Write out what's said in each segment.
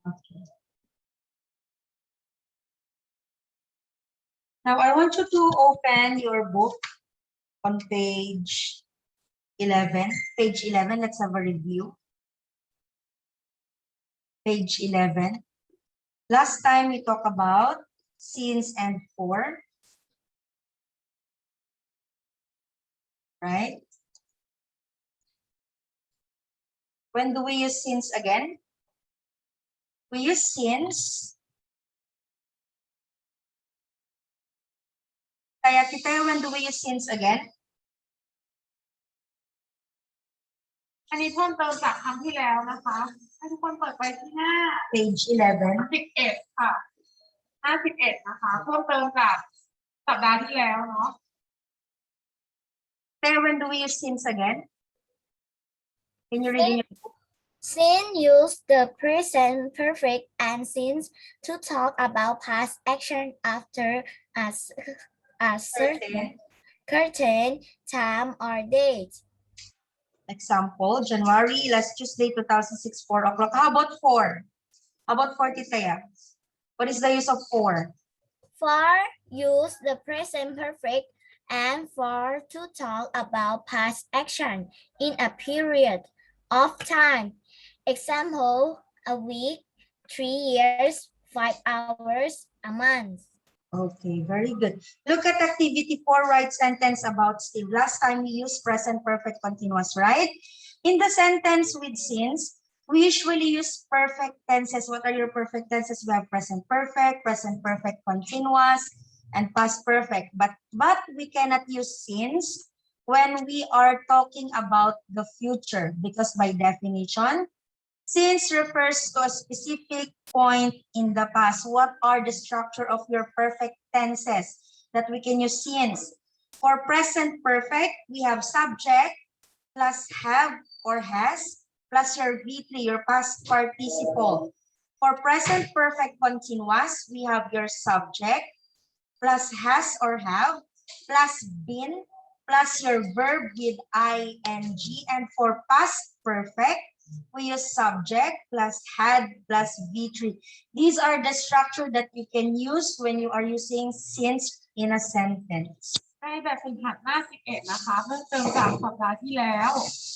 Okay. Now I want you to open your book on page 11. Page 11, let's have a review. Page 11. Last time we talked about since and for. Right? When do we use since again? We use since. Kaya kita, when do we use since again? อันนี้เพิ่มเติมจากครั้งที่แล้วนะคะให้ทุกคนเปิดไปที่หน้า Page 11. 11 ค่ะหน้า 11 นะคะเพิ่มเติมจากสัปดาห์ที่แล้วเนาะ Kaya when do we use since again? Can you read in your book? Since use the present perfect and since to talk about past action after a certain time or date. Example, January, last Tuesday, 2006, 4 o'clock. How about 4? How about 4, Titaya? What is the use of 4? For use the present perfect and for to talk about past action in a period of time. Example, a week, 3 years, 5 hours, a month. Okay, very good. Look at activity 4, write sentence about Steve. Last time we used present perfect continuous, right? In the sentence with since, we usually use perfect tenses. What are your perfect tenses? We have present perfect continuous, and past perfect. But we cannot use since when we are talking about the future, because by definition, since refers to a specific point in the past. What are the structure of your perfect tenses that we can use since? For present perfect, we have subject plus have or has plus your V3, your past participle. For present perfect continuous, we have your subject plus has or have plus been plus your verb with ing. And for past perfect, we use subject plus had plus V3. These are the structure that you can use when you are using since in a sentence. ในแบบฝึกหัดหน้า 11 นะคะเพิ่มเติมจากสัปดาห์ที่แล้ว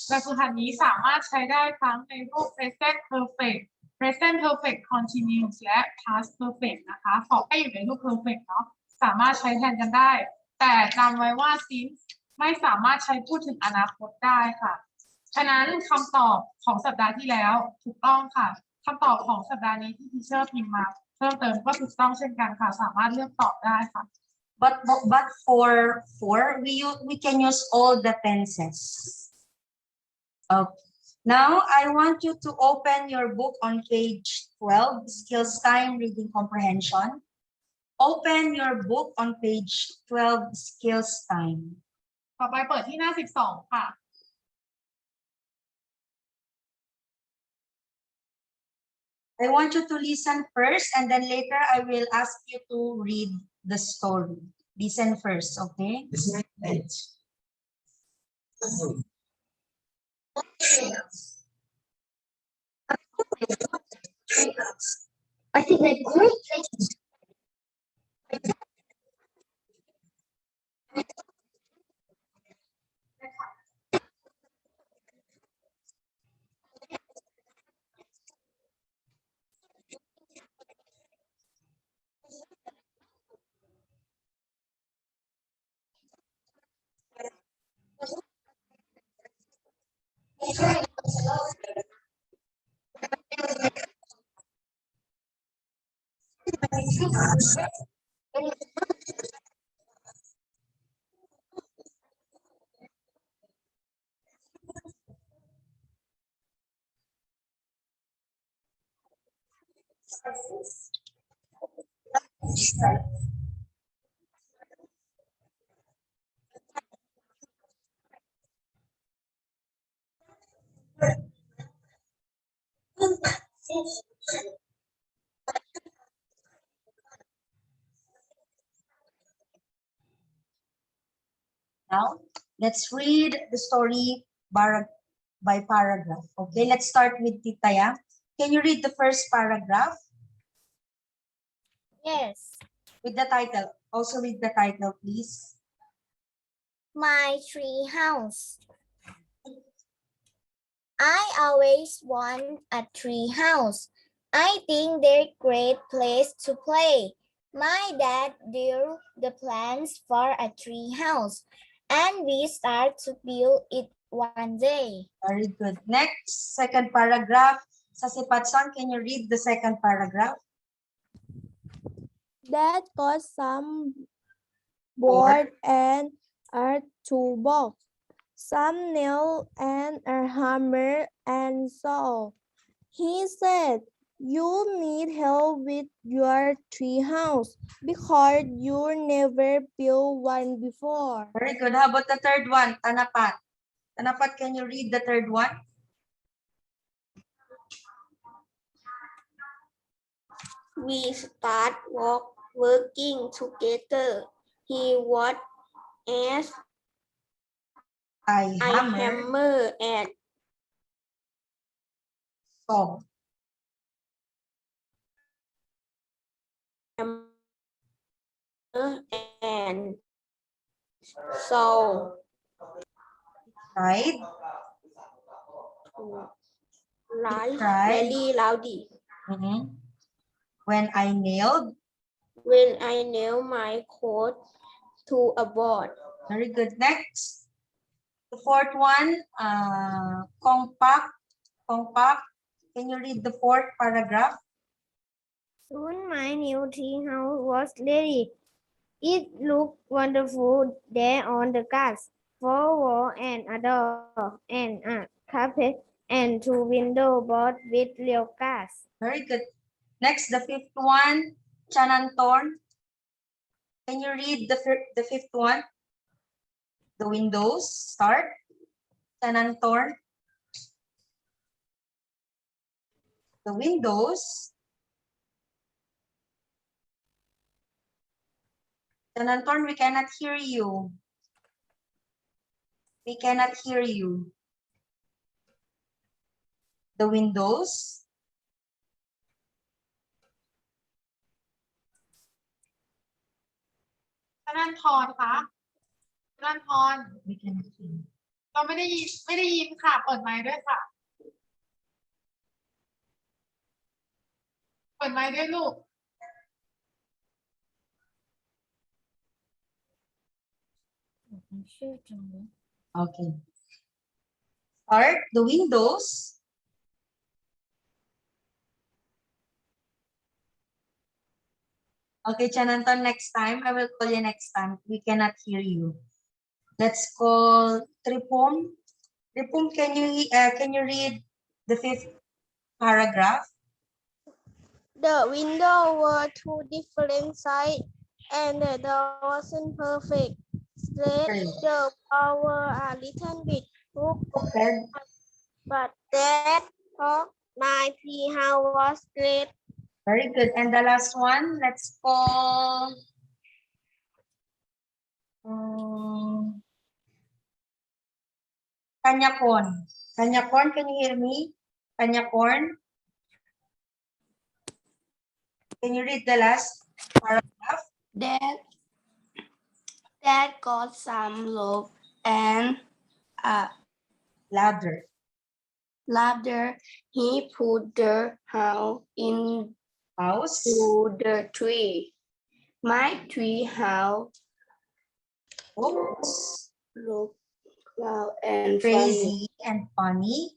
แบบฝึกหัดนี้สามารถใช้ได้ทั้งในรูป present perfect present perfect continuous และ past perfect นะคะขอให้อยู่ในรูป perfect เนาะสามารถใช้แทนกันได้ แต่จำไว้ว่า since ไม่สามารถใช้พูดถึงอนาคตได้ค่ะฉะนั้นคำตอบของสัปดาห์ที่แล้วถูกต้องค่ะคำตอบของสัปดาห์นี้ที่ทีเชอร์พิมพ์มาเพิ่มเติมก็ถูกต้องเช่นกันค่ะสามารถเลือกตอบได้ค่ะ But for we can use all the tenses. Okay. Now I want you to open your book on page 12, skills time, reading comprehension. Open your book on page 12, skills time. ต่อไปเปิดที่หน้า 12 ค่ะ I want you to listen first, and then later I will ask you to read the story. Listen first, okay? I think they're great places. Now, let's read the story by paragraph. Okay, let's start with Titaya. Can you read the first paragraph Yes. with the title? Also read the title, please. My tree house. I always want a tree house. I think they're a great place to play. My dad drew the plans for a tree house, and we start to build it one day. Very good. Next, second paragraph. Sasipatson, can you read the second paragraph? Dad got some board and a toolbox, some nail and a hammer and saw. He said, you need help with your tree house because you never built one before. Very good. How about the third one? Tanapat. Tanapat, can you read the third one? We start working together. He was as I hammer, hammer and saw. and so Right? like Right. very loudly. When I nailed. When I nail my coat to a board. Very good. Next. The fourth one, compact. Compact. Can you read the fourth paragraph? Soon my new tree house was ready. It looked wonderful there on the grass, four walls and a door and a carpet and two windows both with real glass. Very good. Next, the fifth one, Chanantorn. Can you read the fifth one? The windows, start. Chanantorn. The windows. Chanantorn, we cannot hear you. We cannot hear you. The windows.ธนันทรคะธนันทร We cannot hear. เราไม่ได้ยินค่ะ เปิดไมค์ด้วยค่ะ เปิดไมค์ด้วยลูก Okay. Start the windows. Okay, Chananton, next time. I will call you next time. We cannot hear you. Let's call Tripum. Tripum, can you read the fifth paragraph? The windows were two different sizes and the door wasn't perfect. Okay. The walls were a little bit crooked, Okay. but that thought my tree house was great. Very good. And the last one, let's call Kanyakon. Kanyakon, can you hear me? Kanyakon. Can you read the last paragraph? Dad got some rope and a Ladder. ladder. He put the house into House. the tree. My tree house Oops. looked loud and Crazy and funny.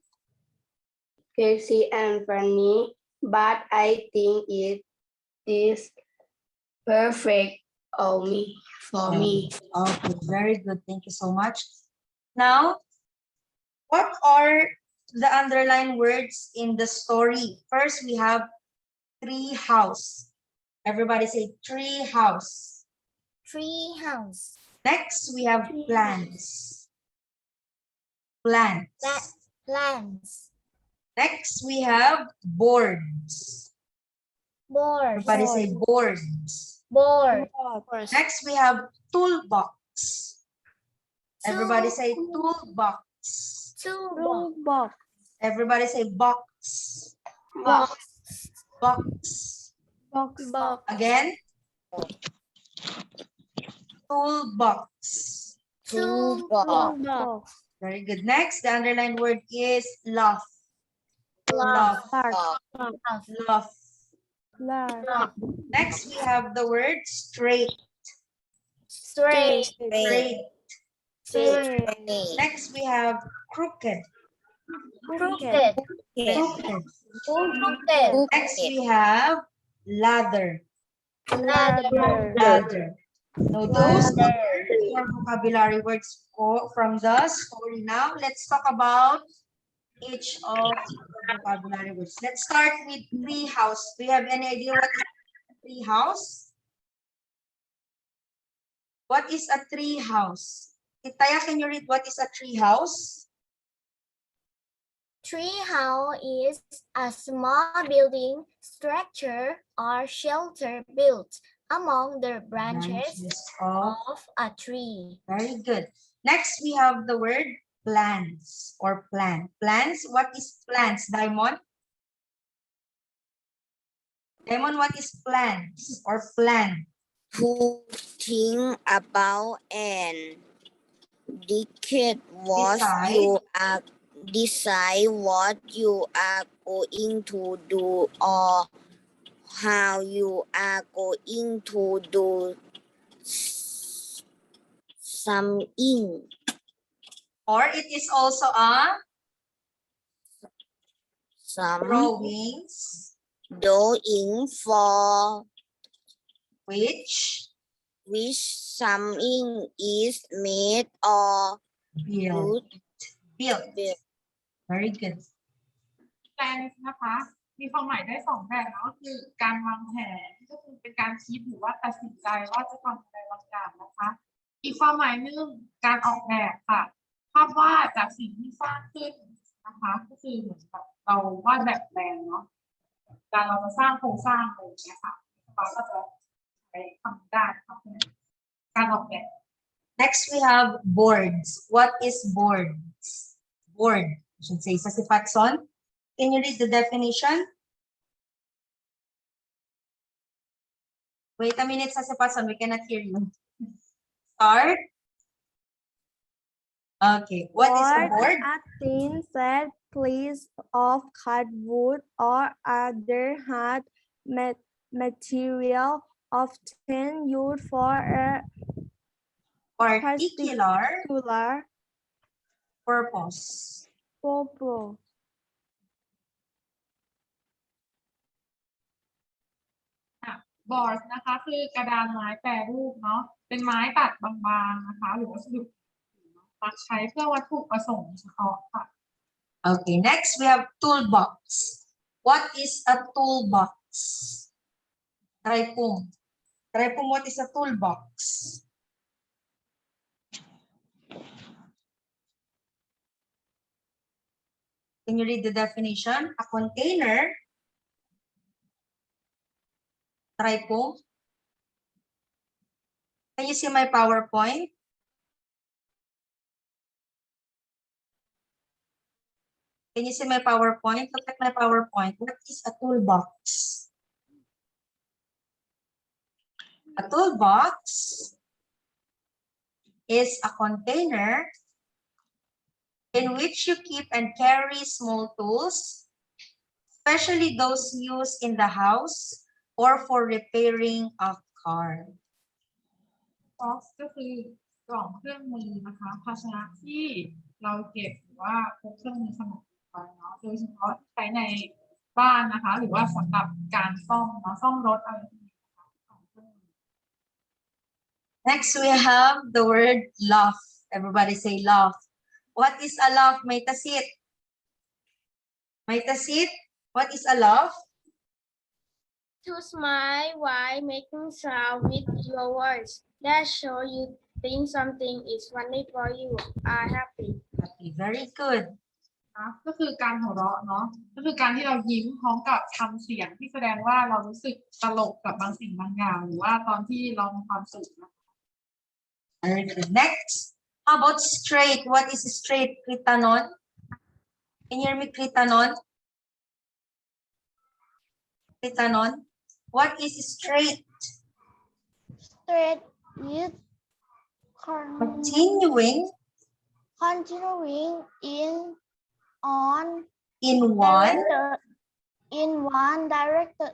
crazy and funny, but I think it is perfect for me. Okay, very good. Thank you so much. Now, what are the underlined words in the story? First, we have tree house. Everybody say tree house. Tree house. Next, we have Tree plants. Plants. Plants. Next, we have boards. Boards. Everybody say boards. Board. Next, we have toolbox. Everybody say toolbox. Toolbox. Everybody say box. Box. Box. Box. Box. Again. Toolbox. Toolbox. Box. Very good. Next, the underlined word is love. Love. Love. Large. Next, we have the word straight. Straight. Straight. Next, we have crooked. Crooked. Crooked. Crooked. Next, we have ladder. Ladder. Ladder. Now, those are your vocabulary words from the story. Now, let's talk about each of the vocabulary words. Let's start with tree house. Do you have any idea what is a tree house? What is a tree house? Taya, can you read what is a tree house? Tree house is a small building, structure, or shelter built among the branches of a tree. Very good. Next, we have the word plants or plant. Plants, what is plants, Diamond? Diamond, what is plants or plant? To think about and decide what Decide. you are decide what you are going to do or how you are going to do something. Or it is also a Some drawings doing for which which something is made or build. built. Very good. plan นะคะ มีความหมายได้สองแบบเนาะคือการวางแผนก็คือเป็นการคิดหรือว่าตัดสินใจว่าจะทำอะไรบางอย่างนะคะ อีกความหมายหนึ่งการออกแบบค่ะภาพวาดจากสิ่งที่สร้างขึ้นนะคะก็คือเหมือนกับเราวาดแบบแปลนเนาะการเราจะสร้างโครงสร้างอะไรอย่างเงี้ยค่ะเราก็จะใช้ทำได้ครับการออกแบบ Next, we have boards. What is boards? Board. I should say, sa si Patson. Can you read the definition? Wait a minute, sa si Patson. We cannot hear you. Start. Okay. What is a board? A thin flat piece of cardboard or other hard material often used for a Particular particular purpose. purpose. บอร์ดนะคะคือกระดานไม้แปรรูปเนาะเป็นไม้ตัดบางๆนะคะหรือวัสดุมักใช้เพื่อวัตถุประสงค์เฉพาะค่ะ Okay. Next, we have toolbox. What is a toolbox? Try po. Try po, what is a toolbox? Can you read the definition? A container. Try po. Can you see my PowerPoint? Can you see my PowerPoint? Look at my PowerPoint. What is a toolbox? A toolbox is a container in which you keep and carry small tools, especially those used in the house or for repairing a car. box ก็คือกล่องเครื่องมือนะคะภาชนะที่เราเก็บหรือว่าพกเครื่องมือสมุดไปเนาะโดยเฉพาะใช้ในบ้านนะคะหรือว่าสำหรับการซ่อมเนาะซ่อมรถอะไรพวกนี้นะคะของเครื่องมือ Next, we have the word laugh. Everybody say laugh. What is a laugh? May tasit. May tasit. What is a laugh? To smile while making sound with your voice. That show you think something is funny for you. Are happy. Okay, very good. นะก็คือการหัวเราะเนาะก็คือการที่เรายิ้มพร้อมกับทำเสียงที่แสดงว่าเรารู้สึกตลกกับบางสิ่งบางอย่างหรือว่าตอนที่เรามีความสุขนะ Very good. Next, how about straight? What is straight, Kritanon? Can you hear me, Kritanon? Tanon, what is straight? Straight is Continuing continuing on in one direction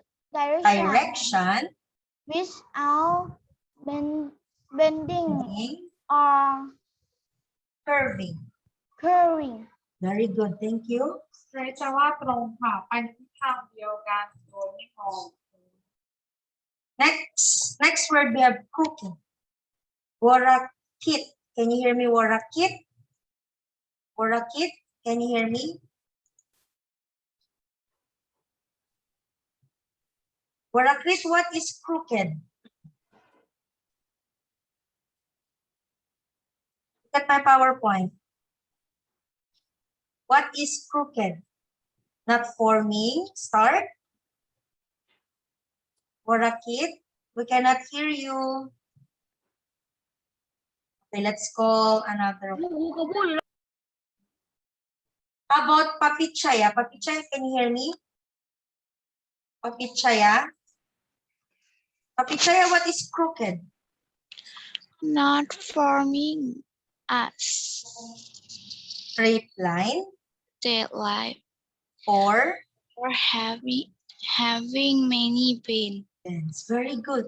direction without bending or curving. curving. Very good. Thank you. straight แปลว่าตรงค่ะไปทิศทางเดียวกันโดยไม่มอง Next word we have crooked. Warakit. Can you hear me? Warakit. Warakit. Can you hear me? Warakit, what is crooked? Look at my PowerPoint. What is crooked? Not forming. Start. Warakit, we cannot hear you. Okay, let's call another one. How about Papichaya? Papichaya, can you hear me? Papichaya? Papichaya, what is crooked? Not forming a Straight line straight line or or having many veins. bends. Very good.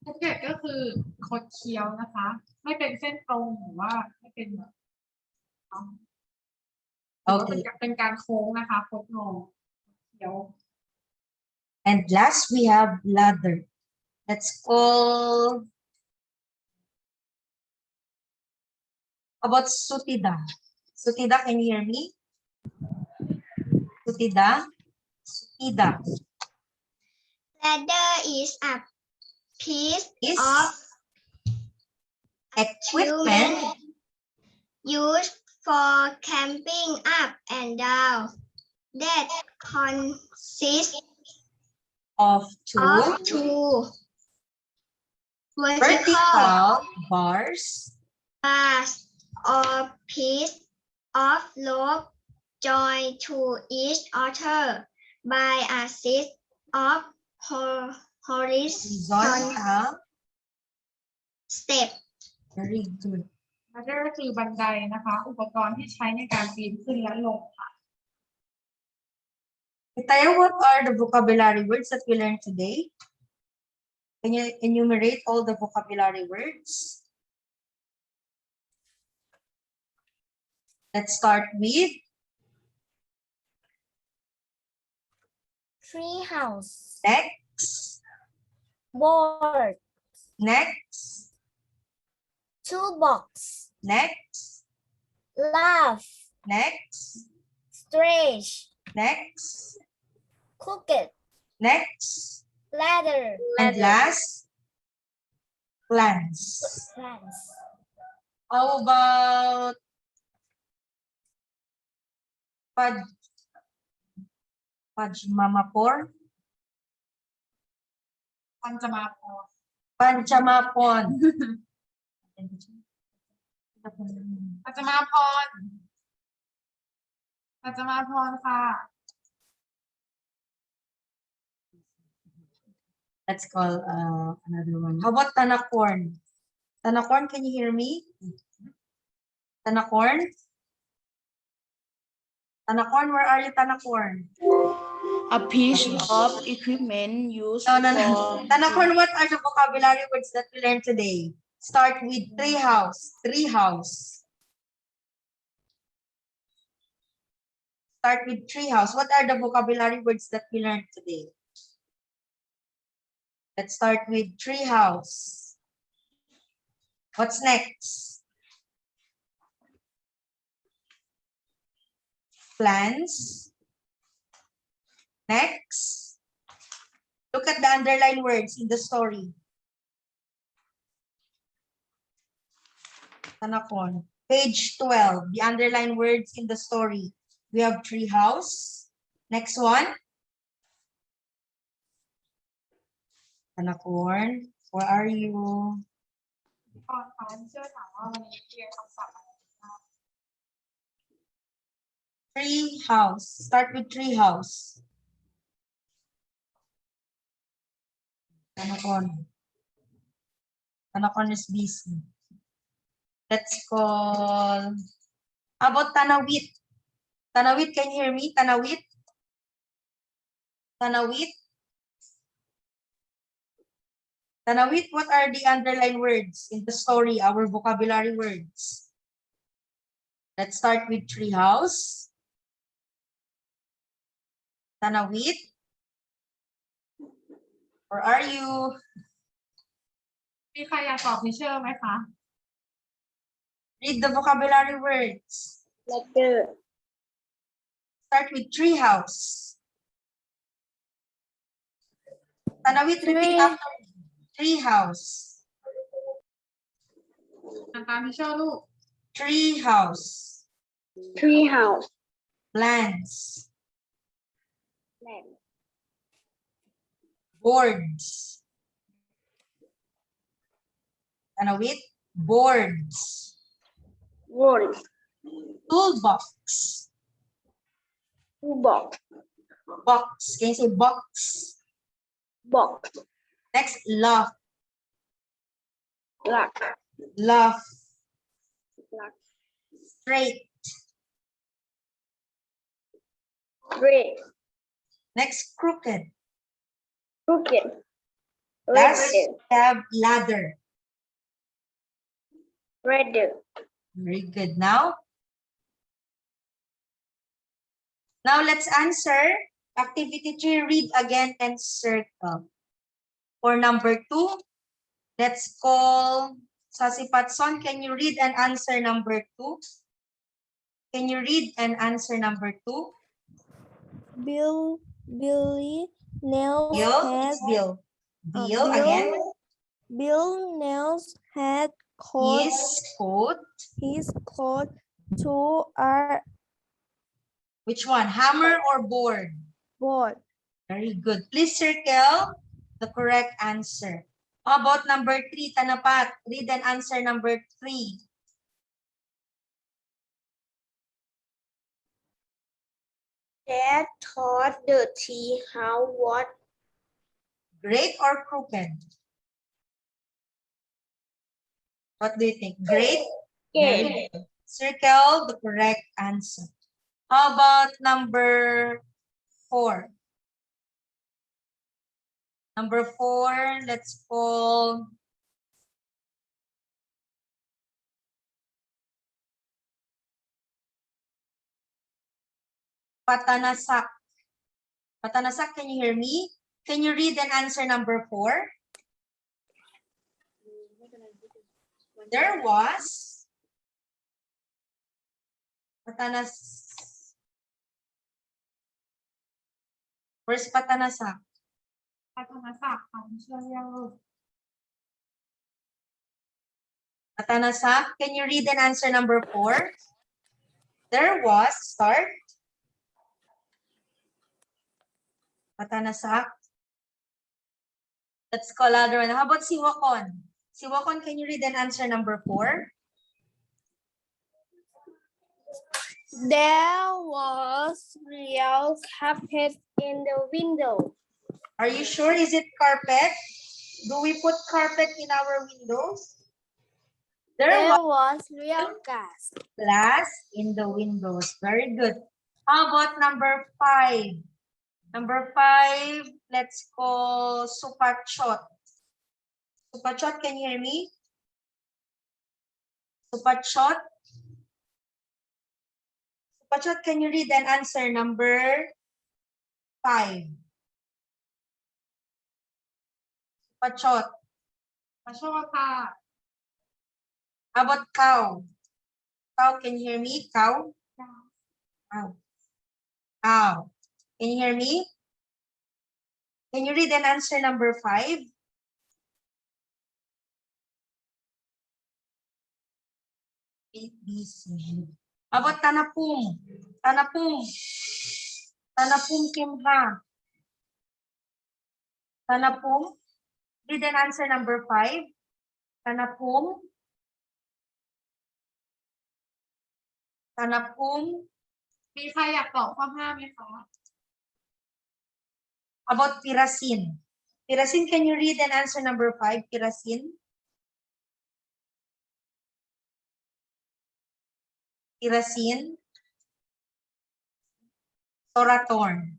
ภูเก็ตก็คือคดเคี้ยวนะคะ ไม่เป็นเส้นตรงหรือว่าไม่เป็นแบบเป็นการโค้งนะคะคดงอเคี้ยว And last we have ladder. Let's call. How about Sutida? Sutida, can you hear me? Sutida? Sutida Ladder is a piece is of equipment used for camping up and down that consists of of two two vertical bars bars or piece of rope joined to each other by a set of horizontal horizontal. steps. Very good. และนั่นก็คือบันไดนะคะ อุปกรณ์ที่ใช้ในการปีนขึ้นและลงค่ะ Itaya, what are the vocabulary words that we learned today? Can you enumerate all the vocabulary words? Let's start with Tree house, next, board, next, toolbox, next, laugh, next, stretch, next, crooked, next, ladder, and last, plants. plants. How about Pajmamapor? ปัญจมาพร Panchamapon. ปัญจมาพรปัญจมาพรค่ะ Let's call another one. How about Tanakorn? Tanakorn, can you hear me? Tanakorn? Tanakorn, where are you, Tanakorn? A piece of equipment used No. for Tanakorn, what are the vocabulary words that we learned today? Start with tree house. Tree house. Start with tree house. What are the vocabulary words that we learned today? Let's start with tree house. What's next? Plants. Next. Look at the underlined words in the story. Tanakorn. Page 12, the underlined words in the story. We have tree house. Next one. Tanakorn, where are you? ก่อนค่ะเชื่อถามว่าวันนี้เรียนคำศัพท์อะไรบ้าง Tree house. Start with tree house. Tanakon. Tanakon is busy. Let's call. How about Tanawit? Tanawit, can you hear me? Tanawit? Tanawit? Tanawit, what are the underlined words in the story, our vocabulary words? Let's start with treehouse. Tanawit? Or are you? มีใครอยากตอบทีเชอร์ไหมคะ Read the vocabulary words. Letter. Start with treehouse. Tanawit, repeat after me. Treehouse. ตามทีเชอร์ลูก Treehouse. Treehouse. Plants. Boards. Tanawit, boards. Wall. Toolbox. Box. Box. Can you say box? Box. Next, loft. Lock. Loft. Lock. Straight. Straight. Next, crooked. Crooked. Last, Ladder. we have ladder. Ladder. Very good. Now let's answer activity 3. Read again and circle. For number 2, let's call Sasi Patson. Can you read and answer number 2? Can you read and answer number 2? Billy nails Bill, had it's Bill. Bill Bill. again. Bill nails had coat His coat. to a Which one? Hammer or board? board. Very good. Please circle the correct answer. How about number 3, Tanapat? Read and answer number 3. Dad thought the tea house was Great or crooked? What do you think? Great? Very good. Circle the correct answer. How about number 4? Number 4, let's call Patanasak. Patanasak, can you hear me? Can you read and answer number 4? There was Where's Patanasak? พัฒนศักดิ์ค่ะทีเชอร์เรียกลูก Patanasak, can you read and answer number 4? There was, start. Patanasak. Let's call other one. How about Siwakon? Siwakon, can you read and answer number 4? There was real carpet in the window. Are you sure? Is it carpet? Do we put carpet in our windows? There was was real glass in the windows. Very good. How about number 5? Number 5, let's call Supachot. Supachot, can you hear me? Supachot? Supachot, can you read and answer number 5? Supachot. มาช่วยค่ะ How about cow? Cow, can you hear me? Cow? Cow. Cow. Can you hear me? Can you read and answer number 5? ABC. How about Tanapum? Tanapum. Tanapum Kimha. Tanapum. Read and answer number 5. Tanapum. Tanapum. มีใครอยากตอบข้อ 5ไหมคะ About Pirasin. Kirasin, can you read and answer number 5, Kirasin? Kirasin? Soratorn.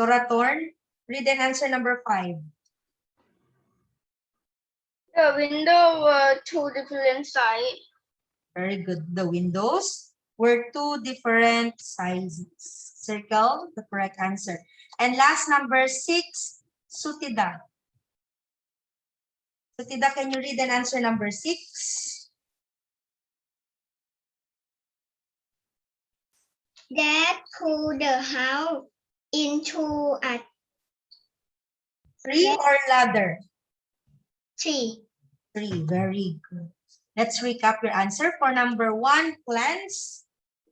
Soratorn, read and answer number 5. The window were two different size. Very good. The windows were 2 different sizes. Circle the correct answer. And last, number 6, Sutida. Sutida, can you read and answer number 6? That pulled the house into a Tree or ladder? tree. 3. Very good. Let's recap your answer. For number 1, plants.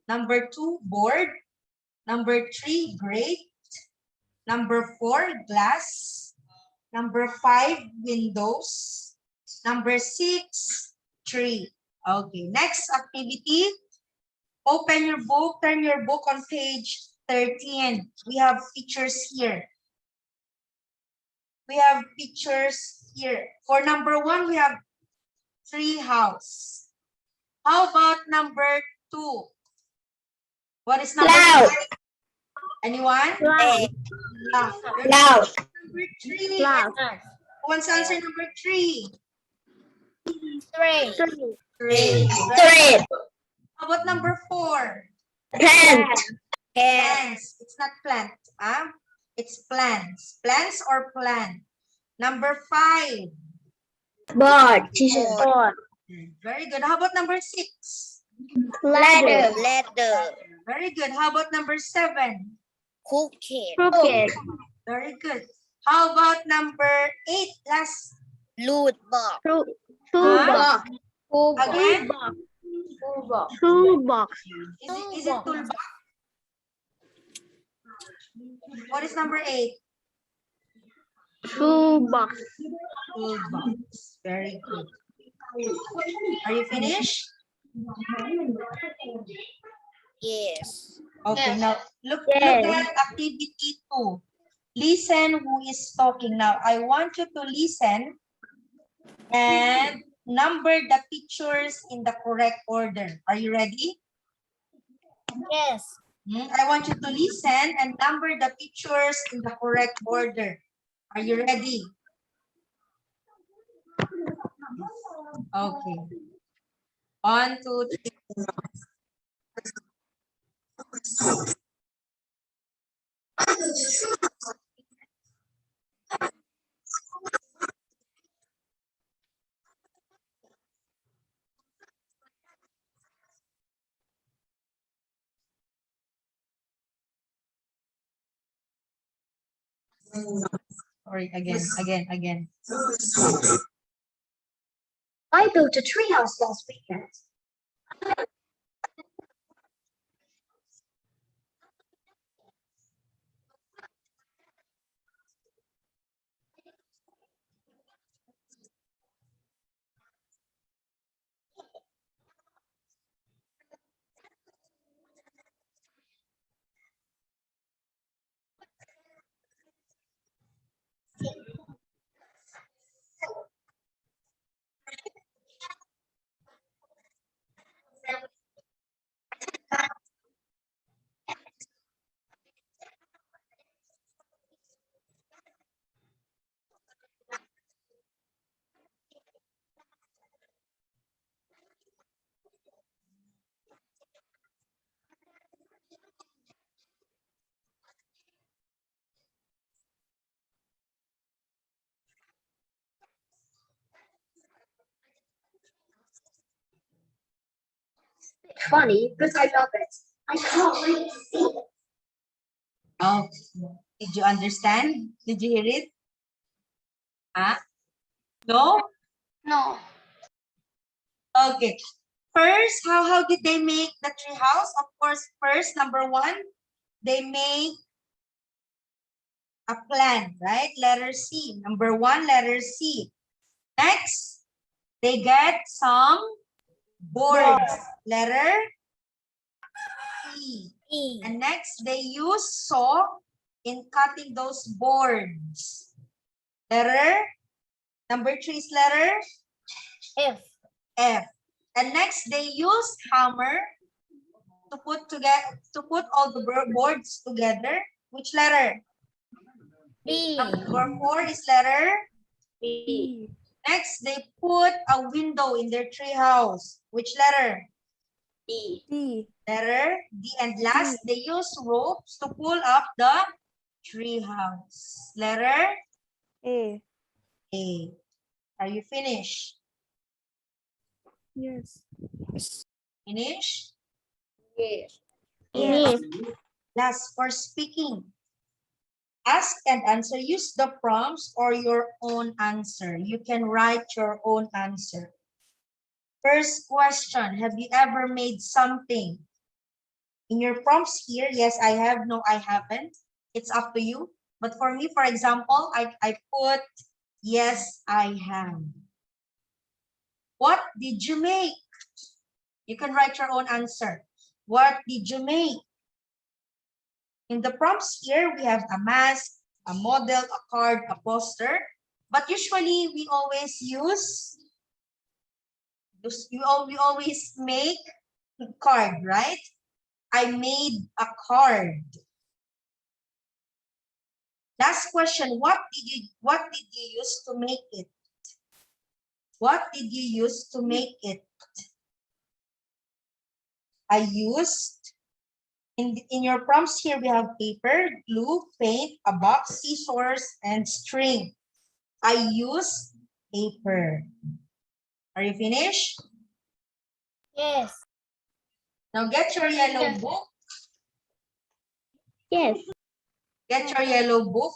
Number 2, board. Number 3, grate. Number 4, glass. Number 5, windows. Number 6, tree. Okay, next activity. Open your book, turn your book on page 13. We have pictures here. We have pictures here. For number 1, we have tree house. How about number 2? What is number 2? Anyone? A. Number 3. Cloud. Who wants to answer number 3? 3. 3. How about number 4? Plants. Plants. It's not plant. It's plants. Plants or plant. Number 5. Board. Very good. How about number 6? Ladder. Ladder. Very good. How about number 7? Cookie. Crooked. Very good. How about number 8? Last. Loot box. Toolbox. Again? Toolbox. Is it toolbox? What is number 8? Toolbox. Toolbox. Very good. Are you finished? Yes. Okay, now look at activity 2. Listen who is talking now. I want you to listen and number the pictures in the correct order. Are you ready? Yes. I want you to listen and number the pictures in the correct order. Are you ready? Okay. 1, 2, 3. Sorry, again. I built a treehouse last weekend. It's funny, but I love it. I can't wait to see it. Oh, did you understand? Did you hear it? No? No. Okay. First, how did they make the tree house? Of course, first, number 1, they make a plan, right? Letter C. Number 1, letter C. Next, they get some boards. Letter E. E. And next, they use saw in cutting those boards? Letter? Number 3 is letter F. F. And next, they use hammer to put all the boards together. Which letter? B. Number 4 is letter. B. Next, they put a window in their tree house. Which letter? D. D. Letter D. And last, they use ropes to pull up the tree house. Letter A. A. Are you finished? Yes. Finish? Yes. Yes. Last, for speaking. Ask and answer. Use the prompts or your own answer. You can write your own answer. First question, have you ever made something? In your prompts here, yes, I have, no, I haven't. It's up to you. But for me, for example, I put, yes, I have. What did you make? You can write your own answer. What did you make? In the prompts here, we have a mask, a model, a card, a poster. But usually, we always use, we always make a card, right? I made a card. Last question, what did you use to make it? What did you use to make it? I used, in your prompts here, we have paper, glue, paint, a box, scissors, and string. I use paper. Are you finished? Yes. Now get your yellow book. Yes. Get your yellow book.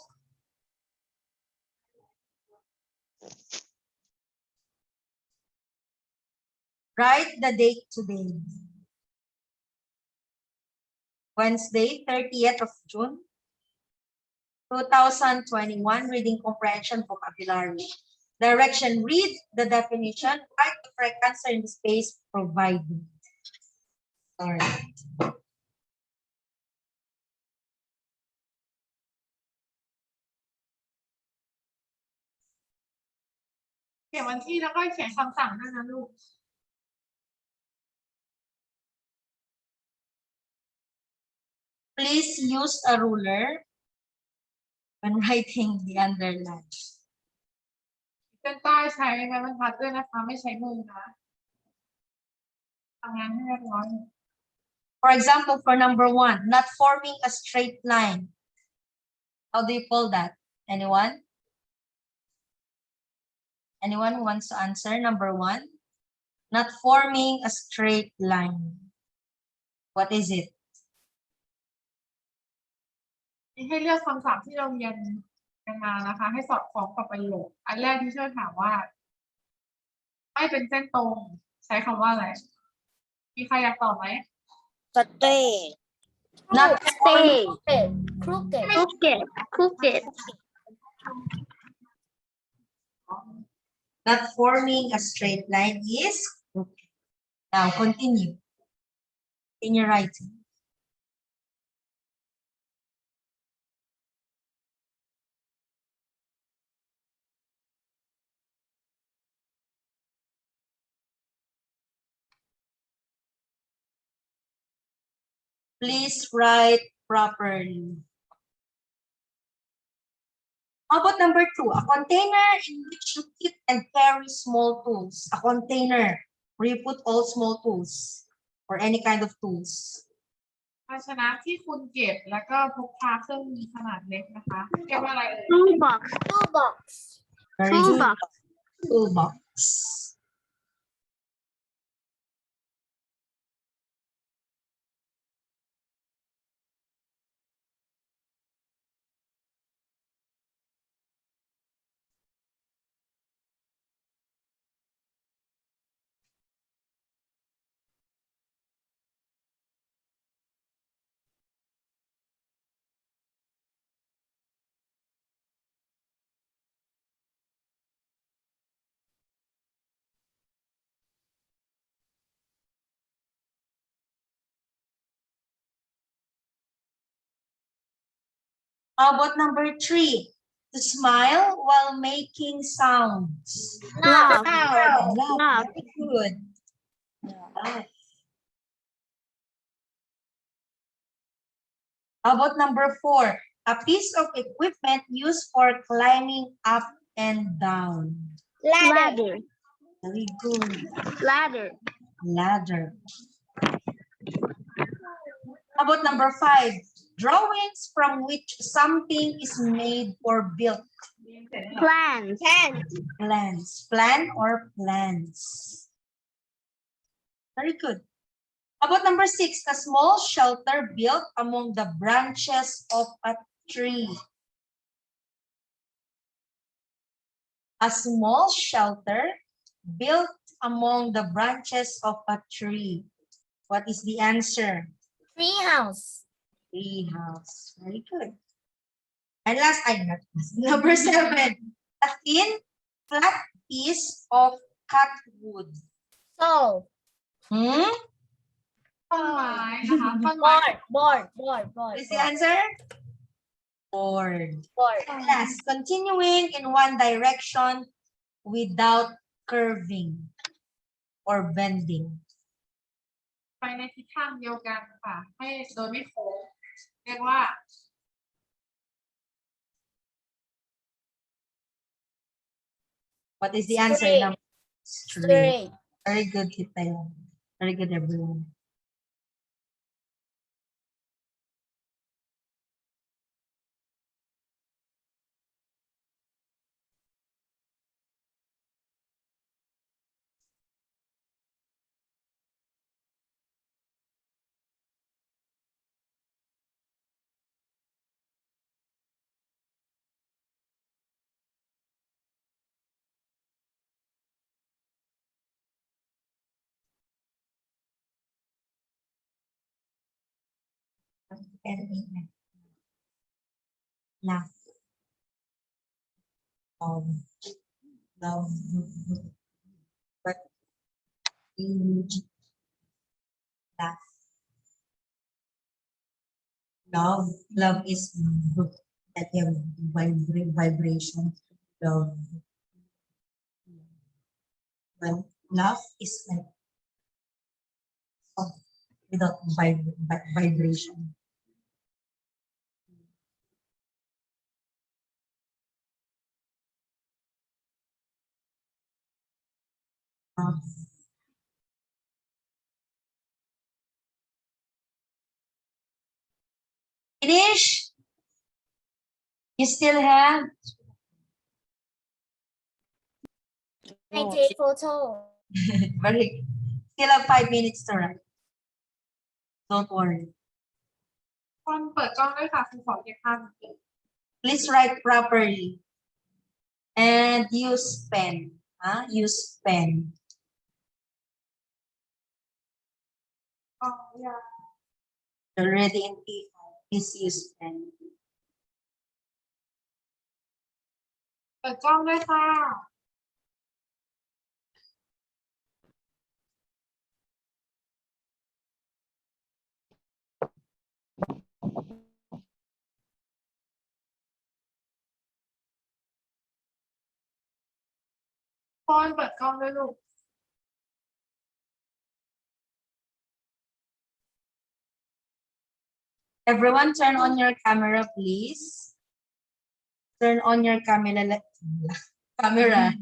Write the date today. Wednesday, 30th of June, 2021, reading comprehension vocabulary. Direction, read the definition, write the correct answer in the space provided. All right. เขียนวันที่แล้วก็เขียนคำสั่งด้วยนะลูก Please use a ruler when writing the underline. เส้นใต้ใช้ไม้บรรทัดด้วยนะคะไม่ใช้มือนะทำงานให้เรียบร้อย For example, for number 1, not forming a straight line. How do you call that? Anyone? Anyone who wants to answer? Number 1, not forming a straight line. What is it? ให้เลือกคำศัพท์ที่เราเรียนกันมานะคะ ให้สอดคล้องกับประโยค อันแรกที่เชื่อถามว่าไม่เป็นเส้นตรงใช้คำว่าอะไร มีใครอยากตอบไหม straight, Not Stay. Crooked. Crooked. Crooked. Not forming a straight line is crooked. Now continue in your writing. Please write properly. How about number 2? A container in which you keep and carry small tools. A container where you put all small tools or any kind of tools. ภาชนะที่คุณเก็บแล้วก็พกพาเครื่องมือขนาดเล็กนะคะเรียกว่าอะไรเอ่ย Toolbox. Toolbox. Very good. Toolbox. Toolbox. How about number 3? To smile while making sounds. Laugh. Laugh. Laugh. Very good. Laugh. How about number 4? A piece of equipment used for climbing up and down. Ladder. Very good. Ladder. Ladder. How about number 5? Drawings from which something is made or built. Plants. Plans. Plan or plans. Very good. How about number 6? A small shelter built among the branches of a tree. A small shelter built among the branches of a tree. What is the answer? Tree house. Tree house. Very good. And last, number 7. A thin, flat piece of cut wood. Saw. Hmm? ต้นไม้นะคะต้นไม้ Board. What is the answer? Board. Board. Last, continuing in one direction without curving or bending. ไปในทิศทางเดียวกันค่ะให้โดยไม่โค้งเรียกว่า What is the answer? Straight. Number Straight. Very good, Kitaya. Very good, everyone. Laugh. Love. But laugh. Love is that you have vibration. Love. But laugh is like soft without vibration. Finish? You still have? I take photo. Very. Still have 5 minutes to write. Don't worry. คนเปิดกล้องด้วยค่ะครูขอเก็บภาพ Please write properly. And use pen. Use pen. อ๋ออย่า Already in P5. Please use pen. เปิดกล้องด้วยค่ะ คนเปิดกล้องด้วยลูก Everyone turn on your camera, please. Turn on your camera. Camera.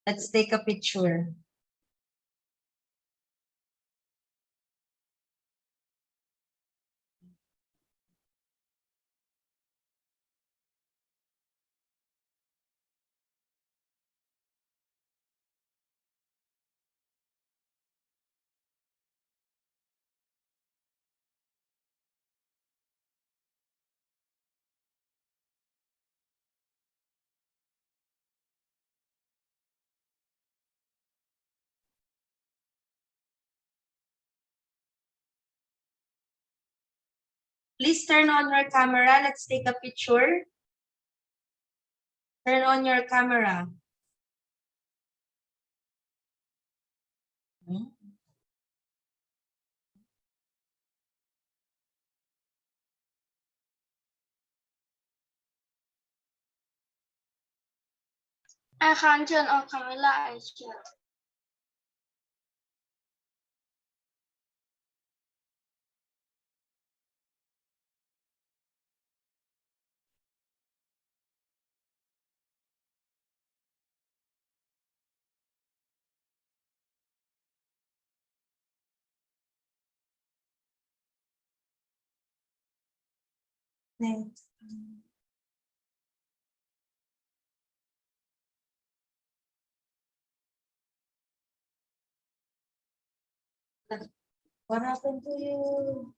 Let's take a picture. Please turn on your camera. Let's take a picture. Turn on your camera. I can't turn on camera. I share. Next. What happened to you?